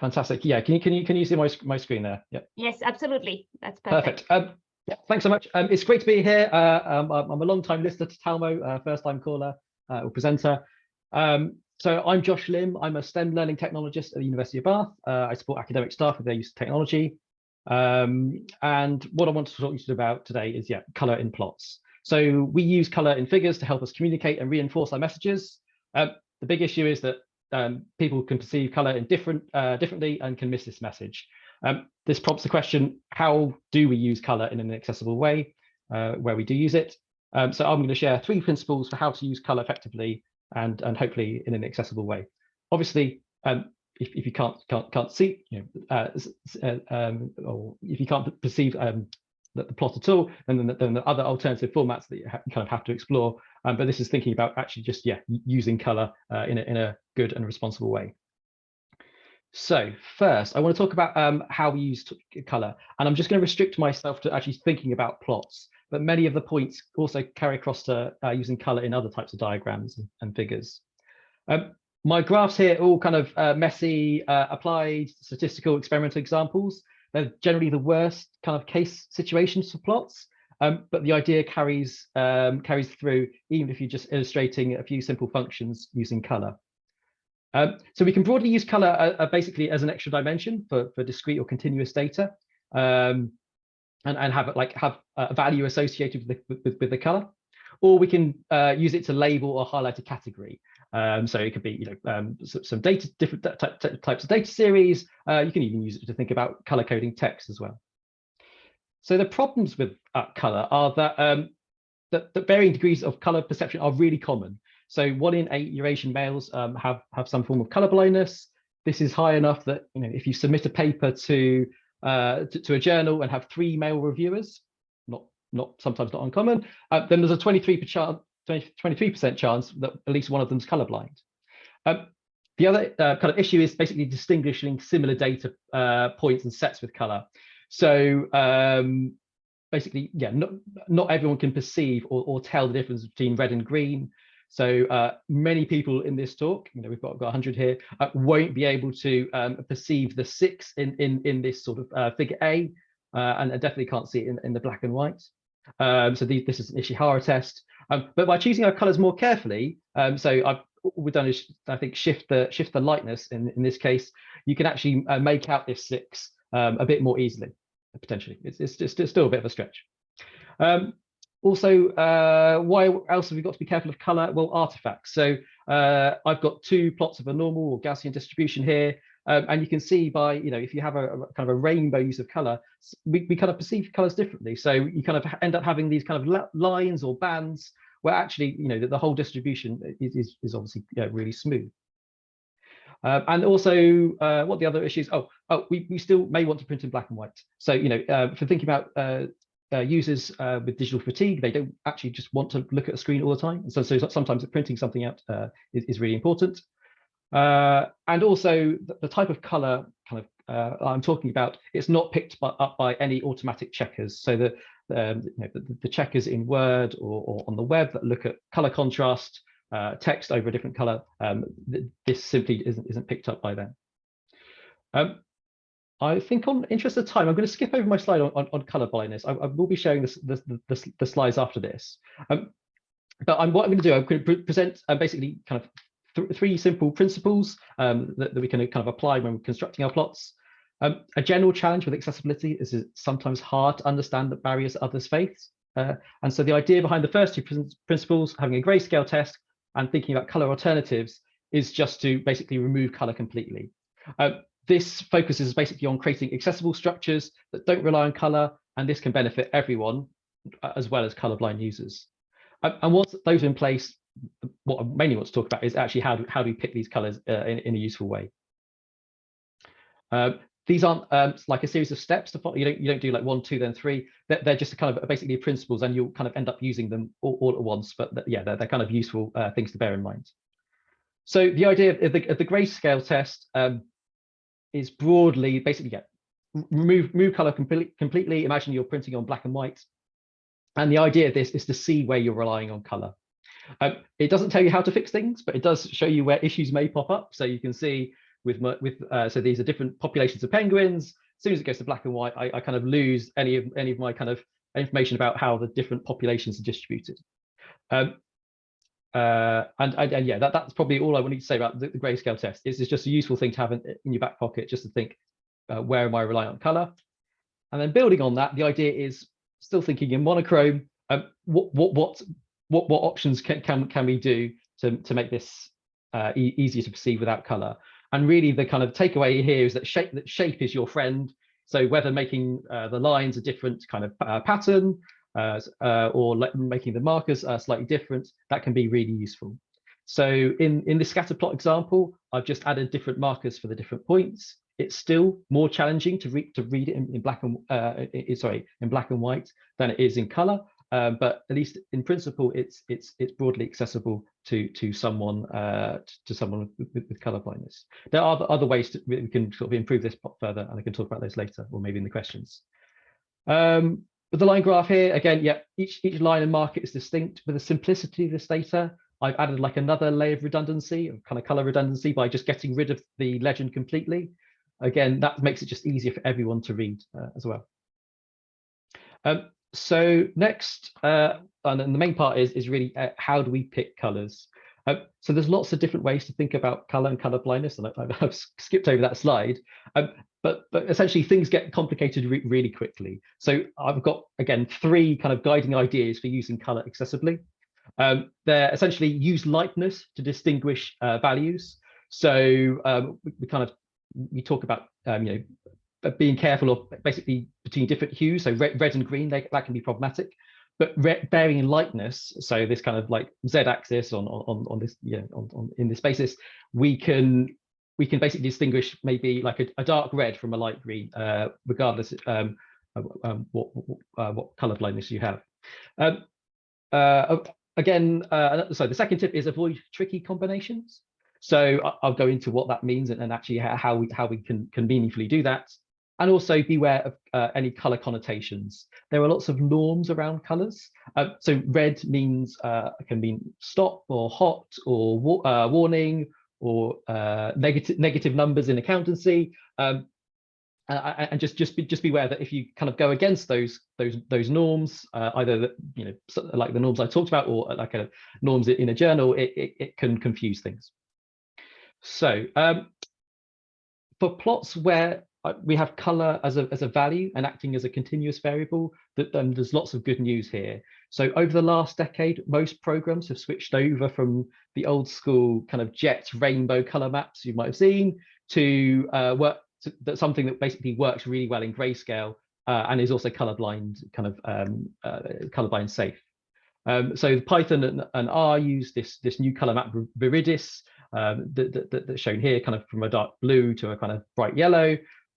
Fantastic. Yeah, can you see my screen there? Yeah. Yes, absolutely. That's perfect. Yeah, thanks so much. It's great to be here. I'm a long-time listener to TALMO, first-time caller or presenter. So I'm Josh Lim. I'm a STEM learning technologist at the University of Bath. I support academic staff with their use of technology. And what I want to talk to you about today is, colour in plots. So we use colour in figures to help us communicate and reinforce our messages. The big issue is that people can perceive colour in differently and can miss this message. This prompts the question, how do we use colour in an accessible way where we do use it? So I'm going to share 3 principles for how to use colour effectively and hopefully in an accessible way. Obviously, if you can't see, or if you can't perceive the plot at all, then the other alternative formats that you kind of have to explore. But this is thinking about actually just using colour in a good and responsible way. So first, I want to talk about how we use colour, and I'm just going to restrict myself to actually thinking about plots. But many of the points also carry across to using colour in other types of diagrams and figures. My graphs here are all kind of messy, applied, statistical, experimental examples. They're generally the worst kind of case situations for plots, but the idea carries through, even if you're just illustrating a few simple functions using colour. So we can broadly use colour basically as an extra dimension for discrete or continuous data, and have a value associated with the colour, or we can use it to label or highlight a category. So it could be some data, different types of data series. You can even use it to think about colour coding text as well. So the problems with colour are that that varying degrees of colour perception are really common. So 1 in 8 Eurasian males have some form of colour blindness. This is high enough that if you submit a paper to a journal and have 3 male reviewers, sometimes not uncommon, then there's a 23% chance that at least one of them's colourblind. The other kind of issue is basically distinguishing similar data points and sets with colour. So basically, not everyone can perceive or tell the difference between red and green. So many people in this talk, we've got 100 here, won't be able to perceive the 6 in this sort of figure A, and definitely can't see it in the black and white. So this is an Ishihara test. But by choosing our colours more carefully, so we've done is, I think, shift the lightness in this case, you can actually make out this 6 a bit more easily, potentially. It's still a bit of a stretch. Also, why else have we got to be careful of colour? Well, artifacts. So I've got 2 plots of a normal or Gaussian distribution here, and you can see by, if you have a kind of a rainbow use of colour, we kind of perceive colours differently. So you kind of end up having these kind of lines or bands where actually, the whole distribution is obviously really smooth. And also, what the other issues? We still may want to print in black and white. So for thinking about users with digital fatigue, they don't actually just want to look at a screen all the time. So sometimes printing something out is really important. And also the type of color I'm talking about, it's not picked up by any automatic checkers. So the checkers in Word or on the web that look at color contrast, text over a different color, this simply isn't picked up by them. I think, on interest of time, I'm going to skip over my slide on color blindness. I will be sharing the slides after this. But what I'm going to do, I'm going to present basically kind of 3 simple principles that we can kind of apply when we're constructing our plots. A general challenge with accessibility is it's sometimes hard to understand the barriers others face. And so the idea behind the first 2 principles, having a grayscale test and thinking about color alternatives, is just to basically remove color completely. This focuses basically on creating accessible structures that don't rely on color, and this can benefit everyone, as well as colorblind users. And once those are in place, what I mainly want to talk about is actually how do we pick these colors in a useful way. These aren't like a series of steps to follow. You don't do like 1, 2, then 3. They're just kind of basically principles, and you'll kind of end up using them all at once. But they're kind of useful things to bear in mind. So the idea of the grayscale test is broadly basically remove color completely. Imagine you're printing on black and white, and the idea of this is to see where you're relying on color. It doesn't tell you how to fix things, but it does show you where issues may pop up. So you can see so these are different populations of penguins. As soon as it goes to black and white, I kind of lose any of my kind of information about how the different populations are distributed. And yeah, that's probably all I wanted to say about the grayscale test. It's just a useful thing to have in your back pocket, just to think, where am I relying on color? And then building on that, the idea is still thinking in monochrome. What options can we do to make this easier to perceive without color? And really, the kind of takeaway here is that shape is your friend. So whether making the lines a different kind of pattern, or making the markers slightly different, that can be really useful. So in this scatter plot example, I've just added different markers for the different points. It's still more challenging to read it in black and white than it is in color. But at least in principle, it's broadly accessible to someone with color blindness. There are other ways we can sort of improve this further, and I can talk about those later, or maybe in the questions. With the line graph here, again, yeah, each line and marker is distinct. With the simplicity of this data, I've added like another layer of redundancy, of kind of color redundancy, by just getting rid of the legend completely. Again, that makes it just easier for everyone to read as well. So next, and the main part is really how do we pick colors? So there's lots of different ways to think about color and color blindness, and I've skipped over that slide. But essentially things get complicated really quickly. So I've got, again, 3 kind of guiding ideas for using color accessibly. They're essentially use lightness to distinguish values. So we talk about being careful of basically between different hues. So red and green, that can be problematic. But bearing in lightness, so this kind of like z-axis on this, in this basis, we can basically distinguish maybe like a dark red from a light green, regardless what color blindness you have. So the second tip is avoid tricky combinations. So I'll go into what that means and actually how we can meaningfully do that. And also beware of any color connotations. There are lots of norms around colors. So red can mean stop or hot or warning or negative numbers in accountancy. And just beware that if you kind of go against those norms, either like the norms I talked about, or like norms in a journal, it can confuse things. So for plots where we have color as a value and acting as a continuous variable, there's lots of good news here. So over the last decade, most programs have switched over from the old school kind of jet rainbow color maps you might have seen to something that basically works really well in grayscale and is also colorblind, kind of colorblind safe. So Python and R use this new color map Viridis that's shown here, kind of from a dark blue to a kind of bright yellow.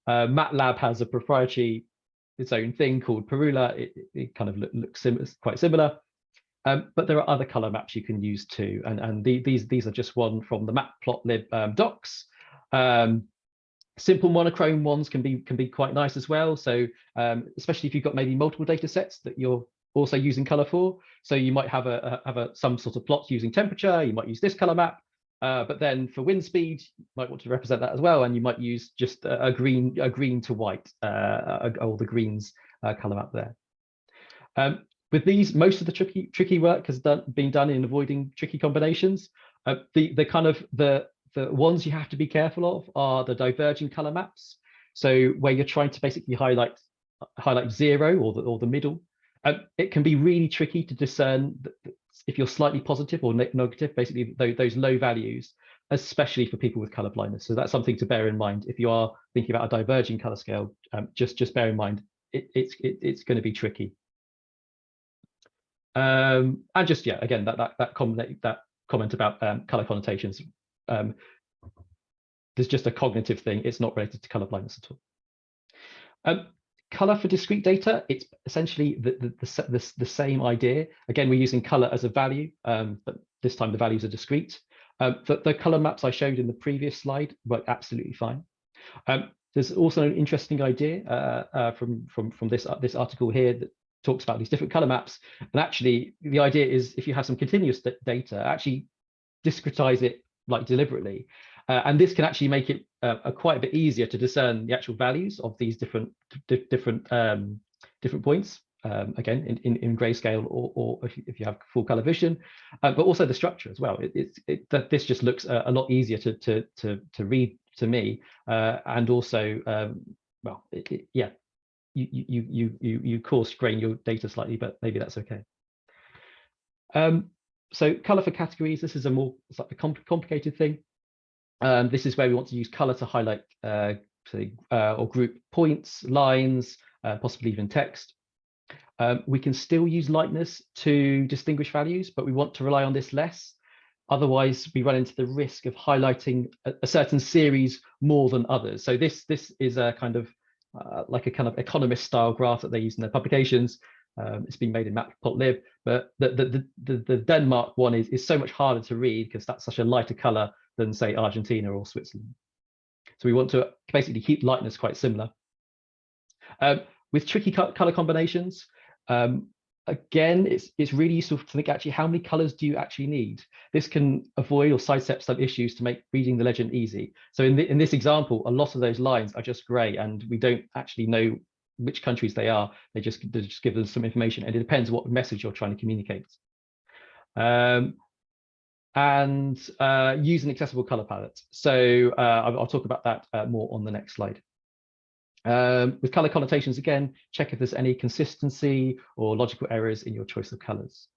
MATLAB has a proprietary its own thing called Perula. It kind of looks quite similar. But there are other color maps you can use too, and these are just one from the matplotlib docs. Simple monochrome ones can be quite nice as well. So especially if you've got maybe multiple data sets that you're also using color for. So you might have some sort of plot using temperature. You might use this color map. But then for wind speed, you might want to represent that as well, and you might use just a green to white, all the greens color map there. With these, most of the tricky work has been done in avoiding tricky combinations. The ones you have to be careful of are the diverging color maps. So where you're trying to basically highlight 0 or the middle. It can be really tricky to discern if you're slightly positive or negative, basically those low values, especially for people with color blindness. So that's something to bear in mind. If you are thinking about a diverging color scale, just bear in mind it's going to be tricky. And just, yeah, again, that comment about color connotations, there's just a cognitive thing. It's not related to color blindness at all. Color for discrete data, it's essentially the same idea. Again, we're using color as a value, but this time the values are discrete. The color maps I showed in the previous slide work absolutely fine. There's also an interesting idea from this article here that talks about these different color maps. And actually, the idea is if you have some continuous data, actually discretize it like deliberately. And this can actually make it quite a bit easier to discern the actual values of these different points. Again, in grayscale, or if you have full color vision, but also the structure as well. This just looks a lot easier to read to me, and also, well, yeah, you coarse grain your data slightly, but maybe that's okay. So color for categories. This is a more slightly complicated thing. This is where we want to use color to highlight or group points, lines, possibly even text. We can still use lightness to distinguish values, but we want to rely on this less. Otherwise, we run into the risk of highlighting a certain series more than others. So this is a kind of like a kind of economist style graph that they use in their publications. It's been made in Matplotlib, but the Denmark one is so much harder to read because that's such a lighter color than, say, Argentina or Switzerland. So we want to basically keep lightness quite similar. With tricky color combinations, again, it's really useful to think actually how many colors do you actually need. This can avoid or sidestep some issues to make reading the legend easy. So in this example, a lot of those lines are just gray, and we don't actually know which countries they are. They just give us some information, and it depends what message you're trying to communicate. And use an accessible color palette. So I'll talk about that more on the next slide. With color connotations, again, check if there's any consistency or logical errors in your choice of colors.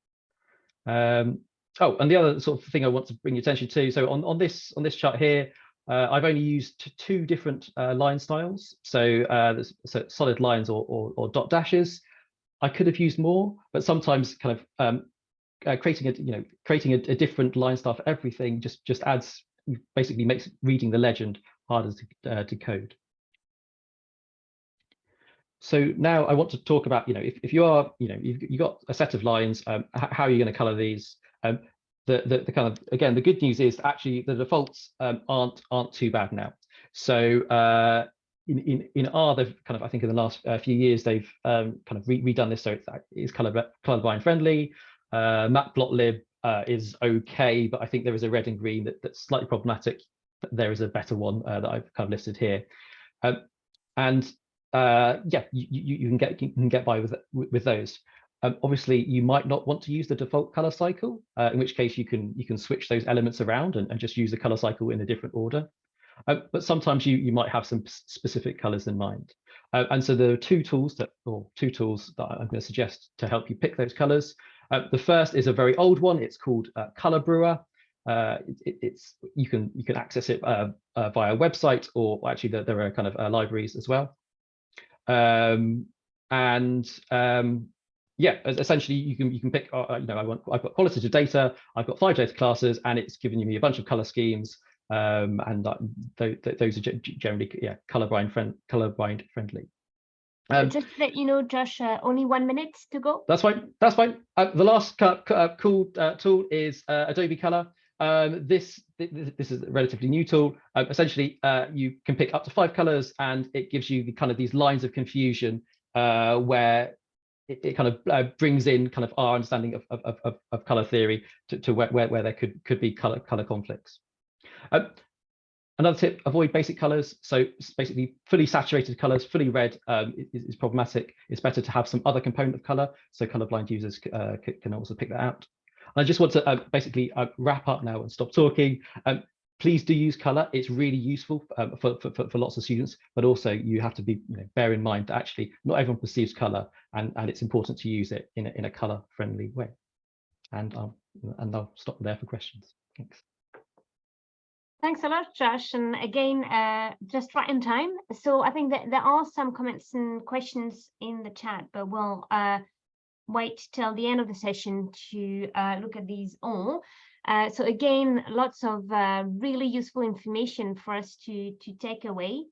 Oh, and the other sort of thing I want to bring your attention to, so on this chart here, I've only used two different line styles. So there's solid lines or dot dashes. I could have used more, but sometimes kind of creating a different line style for everything just adds, basically makes reading the legend harder to decode. So now I want to talk about, if you are, you've got a set of lines, how are you going to color these? The kind of, again, the good news is actually the defaults aren't too bad now. So in R, they've kind of, I think in the last few years, they've kind of redone this so it's colorblind friendly. Matplotlib is okay, but I think there is a red and green that's slightly problematic. But there is a better one that I've kind of listed here. Yeah, you can get by with those. Obviously, you might not want to use the default color cycle, in which case you can switch those elements around and just use the color cycle in a different order. But sometimes you might have some specific colors in mind. And so there are two tools that I'm going to suggest to help you pick those colors. The first is a very old one. It's called Color Brewer. You can access it via a website, or actually there are kind of libraries as well. Yeah, essentially you can pick. I've got qualitative data. I've got 5 data classes, and it's giving me a bunch of color schemes. And those are generally colorblind friendly. Just to let you know, Josh, only 1 minute to go. That's fine. That's fine. The last cool tool is Adobe Color. This is a relatively new tool. Essentially, you can pick up to 5 colors, and it gives you the kind of these lines of confusion where it kind of brings in kind of our understanding of color theory to where there could be color conflicts. Another tip: avoid basic colors. So basically, fully saturated colors, fully red is problematic. It's better to have some other component of color, so colorblind users can also pick that out. I just want to basically wrap up now and stop talking. Please do use color. It's really useful for lots of students, but also you have to bear in mind that actually not everyone perceives color, and it's important to use it in a color friendly way. And I'll stop there for questions. Thanks. Thanks a lot, Josh. And again, just right in time. So I think that there are some comments and questions in the chat, but we'll wait till the end of the session to look at these all. So again, lots of really useful information for us to take away.